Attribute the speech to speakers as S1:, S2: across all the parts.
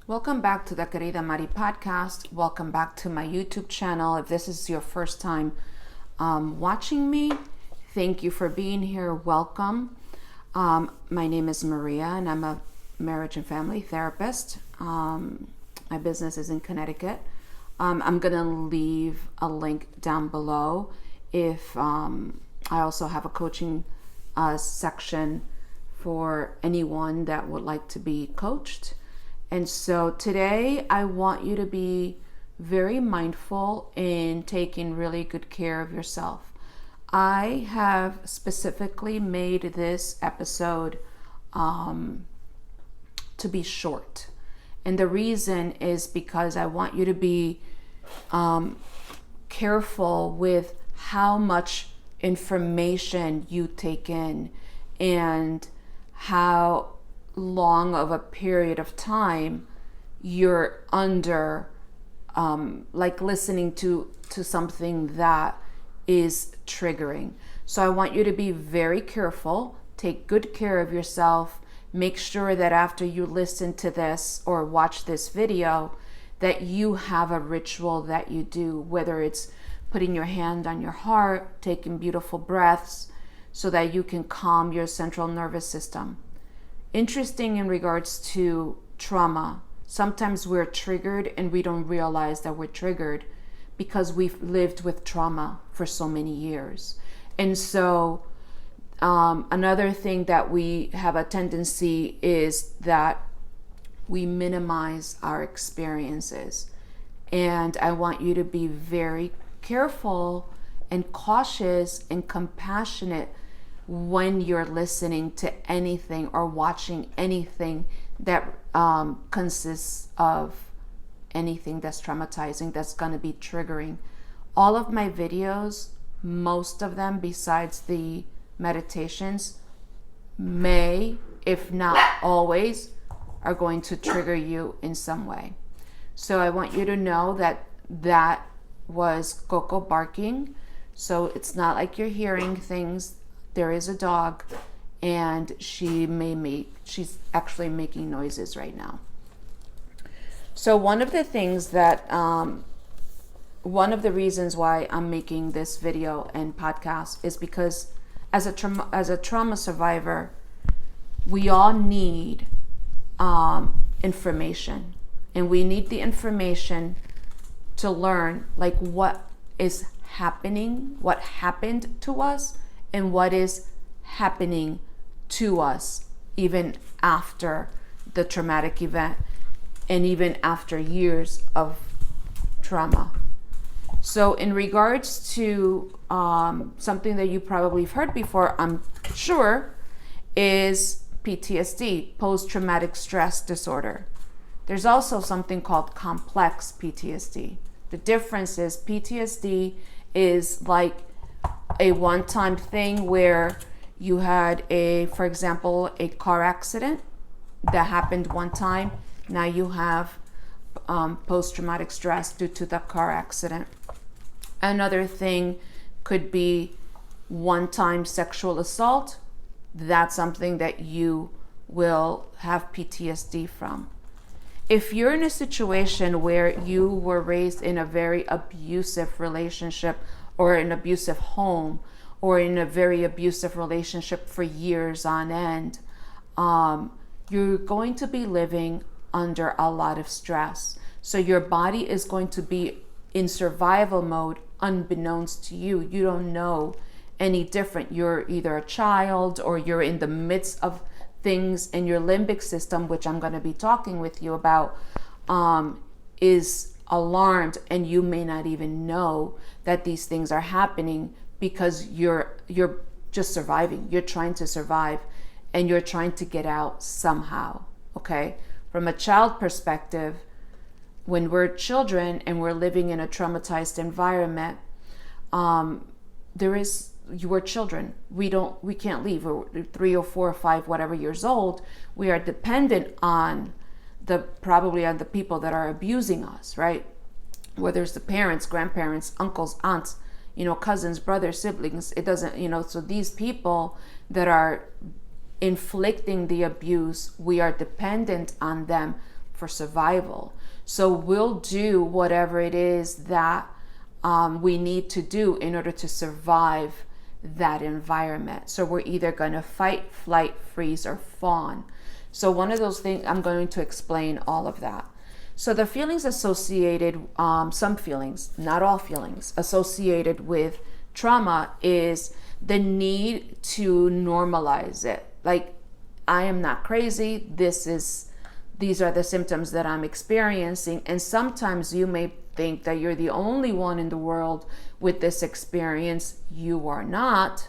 S1: Welcome back to the Querida Mari podcast. Welcome back to my YouTube channel. If this is your first time watching me, thank you for being here. Welcome. My name is Maria and I'm a marriage and family therapist. My business is in Connecticut. I'm going to leave a link down below. If I also have a coaching section for anyone that would like to be coached. And so today I want you to be very mindful in taking really good care of yourself. I have specifically made this episode to be short. And the reason is because I want you to be careful with how much information you take in and how long of a period of time you're under like listening to something that is triggering. So I want you to be very careful, take good care of yourself, make sure that after you listen to this or watch this video that you have a ritual that you do, whether it's putting your hand on your heart, taking beautiful breaths so that you can calm your central nervous system. Interesting in regards to trauma. Sometimes we're triggered and we don't realize that we're triggered because we've lived with trauma for so many years. And so another thing that we have a tendency is that we minimize our experiences. And I want you to be very careful and cautious and compassionate when you're listening to anything or watching anything that consists of anything that's traumatizing, that's going to be triggering. All of my videos, most of them besides the meditations, may, if not always, are going to trigger you in some way. So I want you to know that that was Coco barking. So it's not like you're hearing things. There is a dog and she's actually making noises right now. So one of the things that, one of the reasons why I'm making this video and podcast is because as a trauma survivor, we all need information, and we need the information to learn like what is happening, what happened to us, and what is happening to us even after the traumatic event and even after years of trauma. So in regards to something that you probably have heard before, I'm sure, is PTSD, post-traumatic stress disorder. There's also something called complex PTSD. The difference is PTSD is like a one-time thing where you had for example, a car accident that happened one time. Now you have post-traumatic stress due to the car accident. Another thing could be one-time sexual assault. That's something that you will have PTSD from. If you're in a situation where you were raised in a very abusive relationship or an abusive home or in a very abusive relationship for years on end, you're going to be living under a lot of stress. So your body is going to be in survival mode unbeknownst to you. You don't know any different. You're either a child or you're in the midst of things, and your limbic system, which I'm going to be talking with you about, is alarmed, and you may not even know that these things are happening because you're just surviving. You're trying to survive and you're trying to get out somehow. Okay? From a child perspective, when we're children and we're living in a traumatized environment, you were children. We can't leave. We're 3 or 4 or 5, whatever years old. We are dependent on probably on the people that are abusing us, right? Whether it's the parents, grandparents, uncles, aunts, cousins, brothers, siblings. It doesn't, so these people that are inflicting the abuse, we are dependent on them for survival. So we'll do whatever it is that we need to do in order to survive that environment. So we're either going to fight, flight, freeze, or fawn. So one of those things, I'm going to explain all of that. So the feelings associated, some feelings, not all feelings, associated with trauma is the need to normalize it. Like, I am not crazy. These are the symptoms that I'm experiencing. And sometimes you may think that you're the only one in the world with this experience. You are not.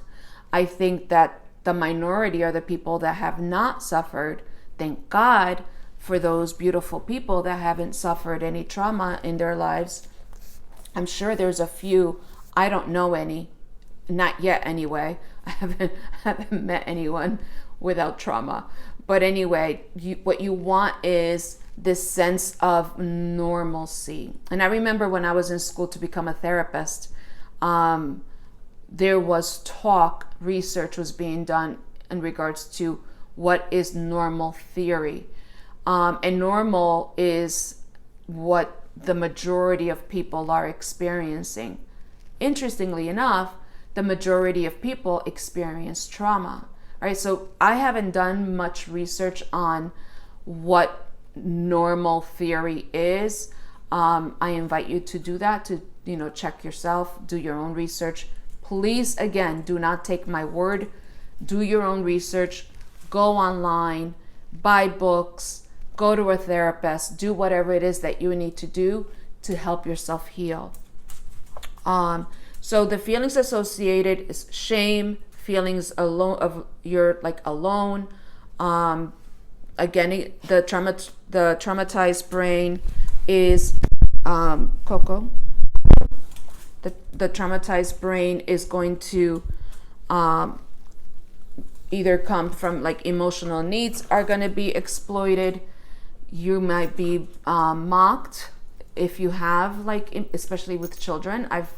S1: I think that the minority are the people that have not suffered. Thank God for those beautiful people that haven't suffered any trauma in their lives. I'm sure there's a few. I don't know any, not yet anyway. I haven't met anyone without trauma. But anyway, what you want is this sense of normalcy. And I remember when I was in school to become a therapist, there was research was being done in regards to what is normal theory. And normal is what the majority of people are experiencing. Interestingly enough, the majority of people experience trauma. Right? So I haven't done much research on what normal theory is. I invite you to do that, to check yourself, do your own research. Please, again, do not take my word. Do your own research. Go online, buy books, go to a therapist, do whatever it is that you need to do to help yourself heal. So the feelings associated is shame, feelings of you're like alone. Again, the traumatized brain is Coco. The traumatized brain is going to either come from, like, emotional needs are going to be exploited. You might be mocked if you have, like, especially with children. I've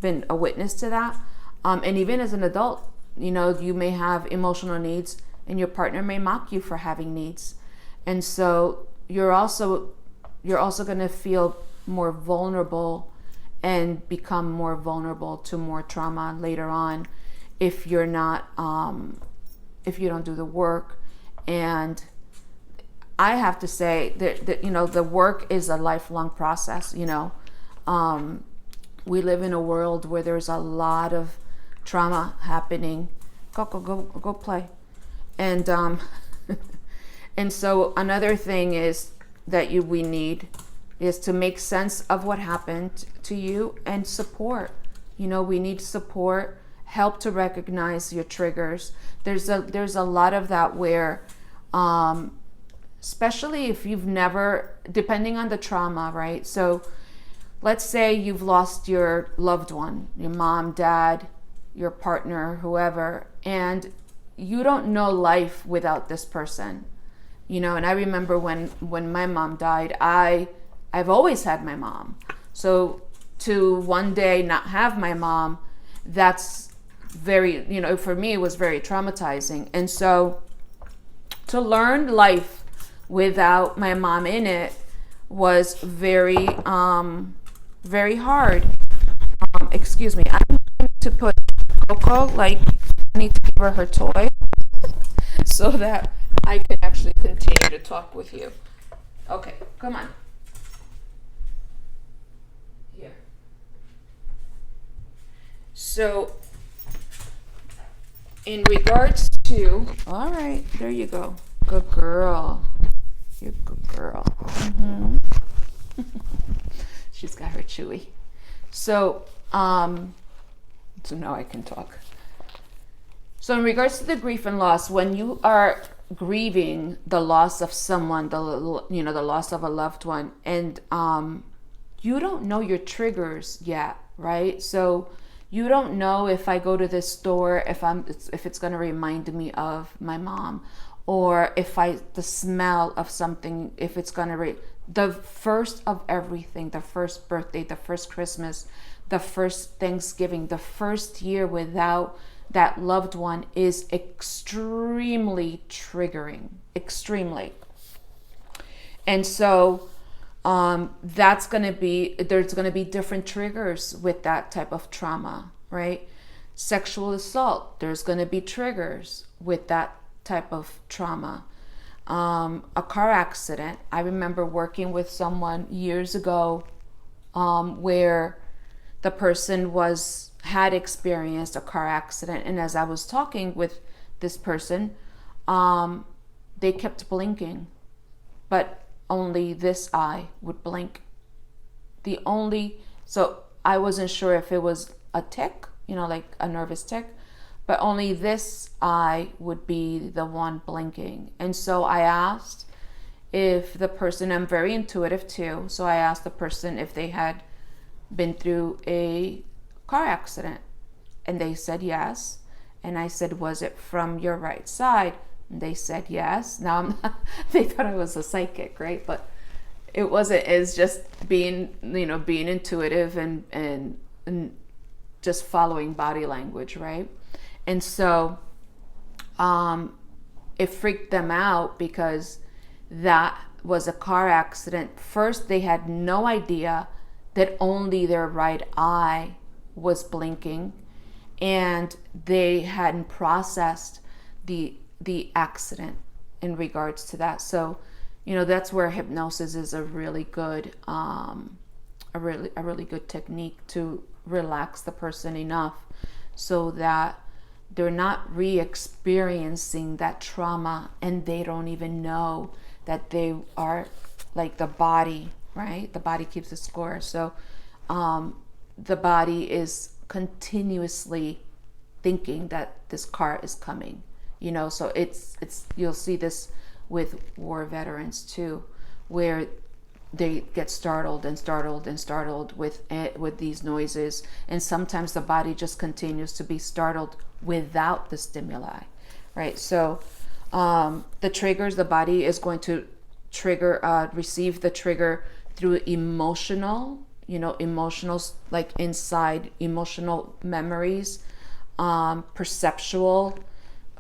S1: been a witness to that. And even as an adult, you may have emotional needs and your partner may mock you for having needs. And so you're also going to feel more vulnerable and become more vulnerable to more trauma later on if you're not, if you don't do the work. And I have to say that the work is a lifelong process. We live in a world where there's a lot of trauma happening. Coco, go play. And and so another thing is that we need is to make sense of what happened to you and support. We need support, help to recognize your triggers. There's a lot of that where, especially if you've never, depending on the trauma, right? So let's say you've lost your loved one, your mom, dad, your partner, whoever, and you don't know life without this person. And I remember when my mom died, I've always had my mom. So to one day not have my mom, that's very, for me, it was very traumatizing. And so to learn life without my mom in it was very, very hard. Excuse me. I'm going to put Coco, I need to give her toy so that I can actually continue to talk with you. Okay, come on. Here. So, in regards to, all right, there you go. Good girl. You're a good girl. Mm-hmm. She's got her chewy. So now I can talk. So in regards to the grief and loss, when you are grieving the loss of someone, the loss of a loved one, and you don't know your triggers yet, right? So you don't know if I go to this store, if it's going to remind me of my mom, or the smell of something, if it's going to the first of everything, the first birthday, the first Christmas, the first Thanksgiving, the first year without that loved one is extremely triggering, extremely. And so there's going to be different triggers with that type of trauma, right? Sexual assault, there's going to be triggers with that type of trauma. A car accident. I remember working with someone years ago where the person had experienced a car accident, and as I was talking with this person, they kept blinking, but only this eye would blink. So I wasn't sure if it was a tic, like a nervous tic, but only this eye would be the one blinking. And so I asked if the person, I'm very intuitive too, so I asked the person if they had been through a car accident, and they said yes. And I said, was it from your right side? And they said yes. Now they thought I was a psychic, right? But it wasn't. It's just being intuitive and just following body language, right? And so it freaked them out because that was a car accident. First, they had no idea that only their right eye was blinking, and they hadn't processed the accident in regards to that. So, that's where hypnosis is a really good technique to relax the person enough so that they're not re-experiencing that trauma, and they don't even know that they are, like, the body, right? The body keeps the score. So the body is continuously thinking that this car is coming, so it's you'll see this with war veterans too, where they get startled with these noises, and sometimes the body just continues to be startled without the stimuli, right? So the triggers, the body is going to receive the trigger through emotional, like inside emotional memories, perceptual,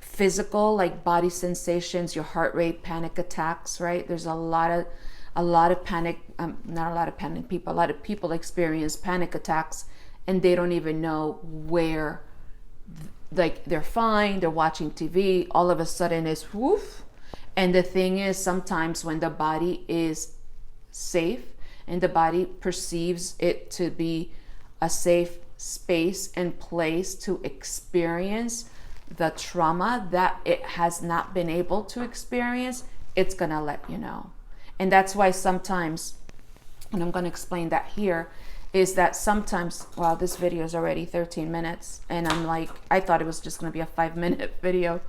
S1: physical, like body sensations, your heart rate, panic attacks, right? There's a lot of panic, not a lot of panic people, a lot of people experience panic attacks, and they don't even know where, like, they're fine, they're watching TV, all of a sudden it's woof. And the thing is, sometimes when the body is safe and the body perceives it to be a safe space and place to experience the trauma that it has not been able to experience, it's gonna let you know. And that's why sometimes, and I'm gonna explain that here, is that sometimes, wow, this video is already 13 minutes, and I'm like, I thought it was just gonna be a 5-minute video,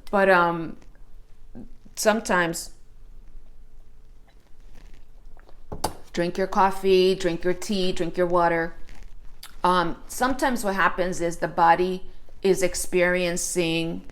S1: but sometimes drink your coffee, drink your tea, drink your water. Sometimes what happens is the body is experiencing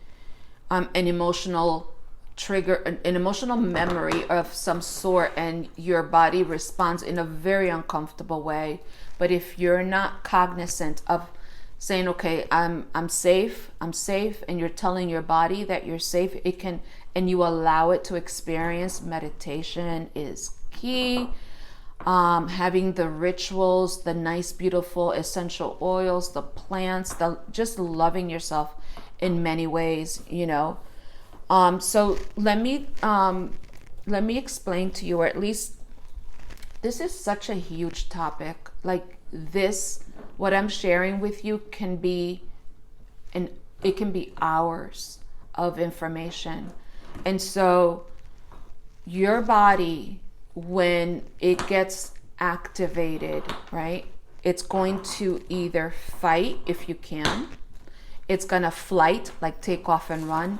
S1: an emotional trigger, an emotional memory of some sort, and your body responds in a very uncomfortable way. But if you're not cognizant of saying, okay, I'm safe, and you're telling your body that you're safe, and you allow it to experience, meditation is key. Having the rituals, the nice, beautiful essential oils, the plants, just loving yourself in many ways, So let me explain to you, or at least this is such a huge topic. Like this, what I'm sharing with you can be hours of information. And so your body, when it gets activated, right, it's going to either fight if you can. It's going to flight, like take off and run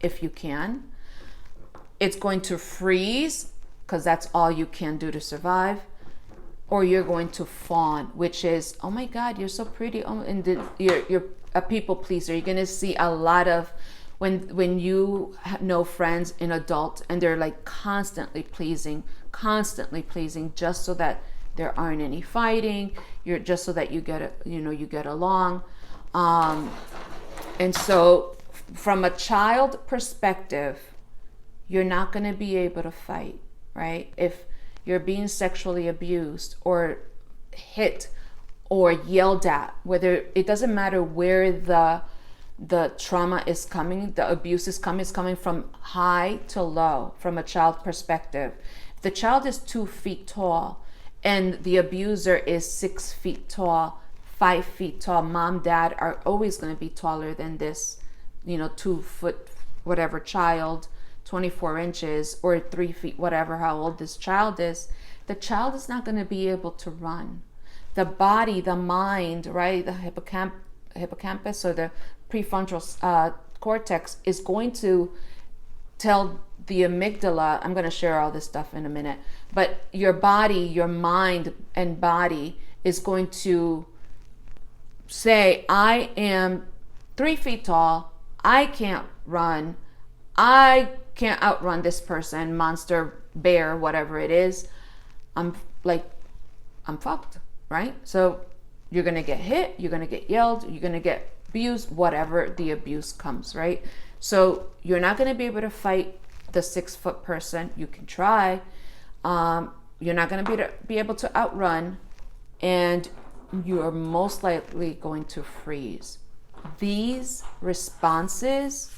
S1: if you can. It's going to freeze, because that's all you can do to survive. Or you're going to fawn, which is, oh my God, you're so pretty. Oh, and you're a people pleaser. You're going to see a lot of, when you know friends in adult and they're like constantly pleasing just so that there aren't any fighting, you're just so that you get along. And so from a child perspective, you're not going to be able to fight, right? If you're being sexually abused or hit or yelled at, whether it doesn't matter where the trauma is coming, the abuse is coming from high to low from a child perspective. If the child is 2 feet tall and the abuser is 6 feet tall, 5 feet tall, mom, dad are always going to be taller than this, 2 foot, whatever child, 24 inches or 3 feet, whatever, how old this child is. The child is not going to be able to run. The body, the mind, right, the hippocampus or the prefrontal cortex is going to tell the amygdala, I'm going to share all this stuff in a minute, but your body, your mind and body is going to say, I am 3 feet tall, I can't run, I can't outrun this person, monster, bear, whatever it is. I'm fucked, right? So you're going to get hit, you're going to get yelled, you're going to get abused, whatever the abuse comes, right? So you're not going to be able to fight the 6 foot person. You can try. You're not going to be able to outrun, and you're most likely going to freeze. These responses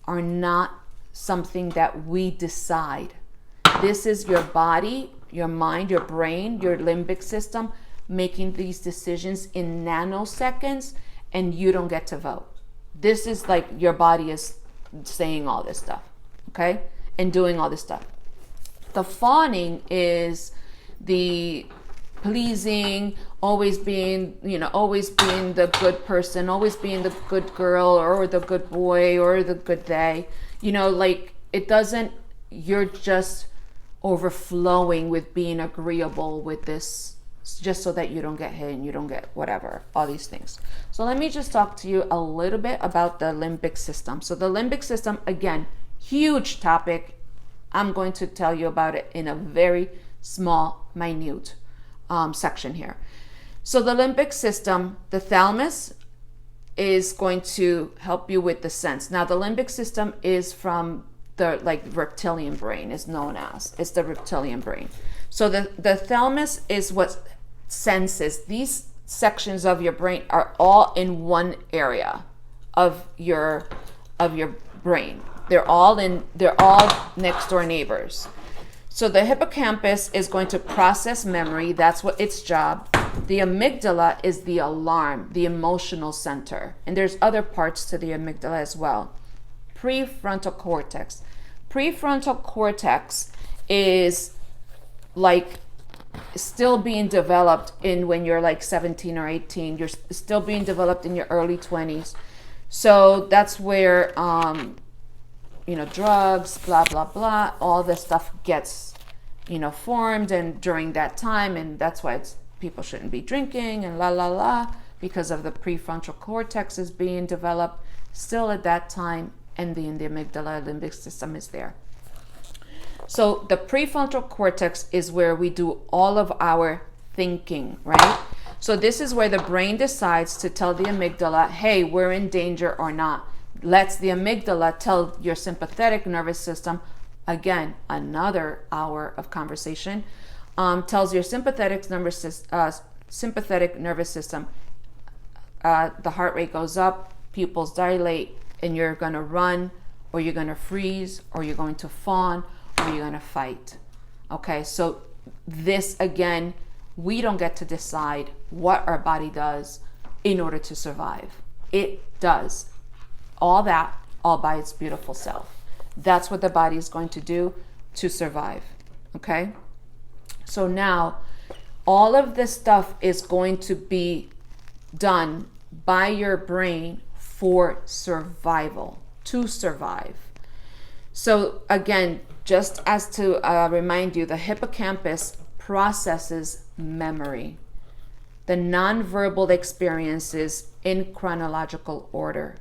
S1: are not something that we decide. This is your body, your mind, your brain, your limbic system making these decisions in nanoseconds, and you don't get to vote. This is like your body is saying all this stuff, okay? And doing all this stuff. The fawning is the pleasing, always being the good person, always being the good girl or the good boy or the good they. It doesn't, you're just overflowing with being agreeable with this, just so that you don't get hit and you don't get whatever, all these things. So let me just talk to you a little bit about the limbic system. So the limbic system, again, huge topic. I'm going to tell you about it in a very small, minute section here. So the limbic system, the thalamus is going to help you with the sense. Now the limbic system is from the reptilian brain, is known as. It's the reptilian brain. So the thalamus is what senses. These sections of your brain are all in one area of your brain. They're all next door neighbors. So the hippocampus is going to process memory. That's what its job. The amygdala is the alarm, the emotional center. And there's other parts to the amygdala as well. Prefrontal cortex. Prefrontal cortex is still being developed when you're 17 or 18. You're still being developed in your early 20s. So that's where drugs, blah blah blah, all this stuff gets formed, and during that time, and that's why people shouldn't be drinking and la la la, because of the prefrontal cortex is being developed still at that time, and the amygdala limbic system is there. So the prefrontal cortex is where we do all of our thinking, right? So this is where the brain decides to tell the amygdala, hey, we're in danger or not. Lets the amygdala tell your sympathetic nervous system, again, another hour of conversation, tells your sympathetic nervous system, the heart rate goes up, pupils dilate, and you're going to run, or you're going to freeze, or you're going to fawn, or you're going to fight. Okay, so this, again, we don't get to decide what our body does in order to survive. It does all that all by its beautiful self. That's what the body is going to do to survive. Okay? So now all of this stuff is going to be done by your brain for survival, to survive. So again, just as to remind you, the hippocampus processes memory, the nonverbal experiences in chronological order,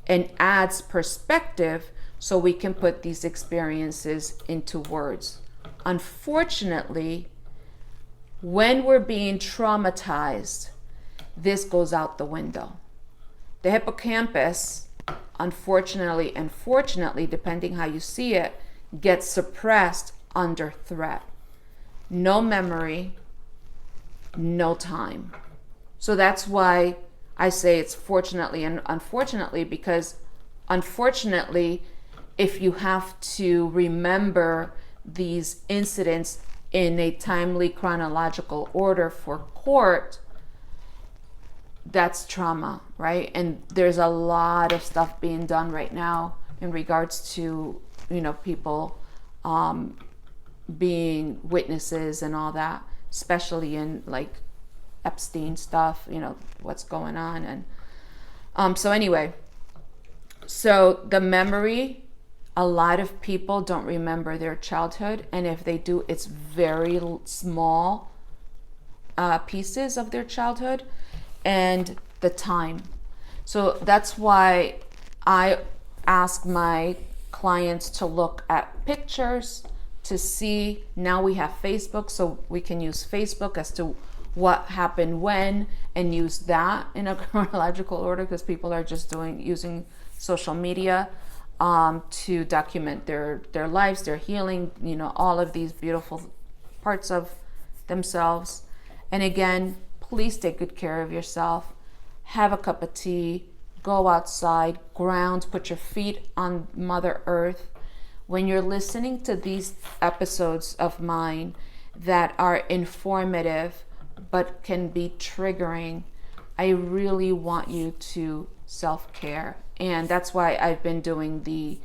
S1: and adds perspective so we can put these experiences into words. Unfortunately, when we're being traumatized, this goes out the window. The hippocampus, unfortunately and fortunately, depending how you see it, gets suppressed under threat. No memory, no time. So that's why I say it's fortunately and unfortunately, because unfortunately, if you have to remember these incidents in a timely chronological order for court, that's trauma, right? And there's a lot of stuff being done right now in regards to, people being witnesses and all that, especially in like Epstein stuff, what's going on. And so anyway, so the memory, a lot of people don't remember their childhood, and if they do, it's very small pieces of their childhood. And the time. So that's why I ask my clients to look at pictures to see. Now we have Facebook, so we can use Facebook as to what happened when and use that in a chronological order, because people are just using social media to document their lives, their healing, all of these beautiful parts of themselves. And again, please take good care of yourself. Have a cup of tea, go outside, ground, put your feet on Mother Earth. When you're listening to these episodes of mine that are informative but can be triggering, I really want you to self-care. And that's why I've been doing the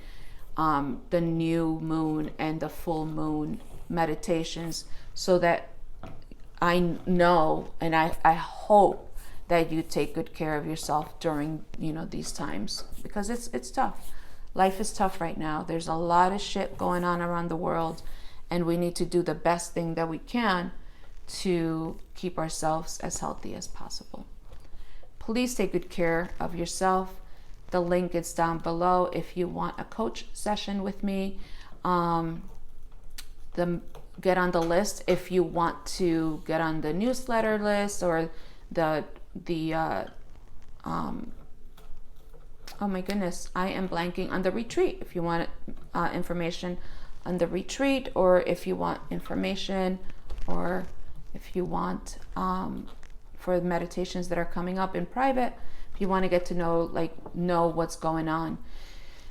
S1: new moon and the full moon meditations, so that I know and I hope that you take good care of yourself during these times, because it's tough. Life is tough right now. There's a lot of shit going on around the world, and we need to do the best thing that we can to keep ourselves as healthy as possible. Please take good care of yourself. The link is down below if you want a coach session with me. Get on the list if you want to get on the newsletter list, or the oh my goodness, I am blanking on the retreat. If you want information on the retreat, or if you want information, or if you want for the meditations that are coming up in private, if you want to get to know what's going on.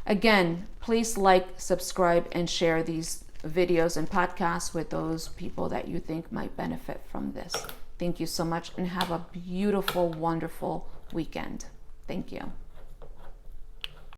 S1: Again, please like, subscribe, and share these videos and podcasts with those people that you think might benefit from this. Thank you so much, and have a beautiful, wonderful weekend. Thank you.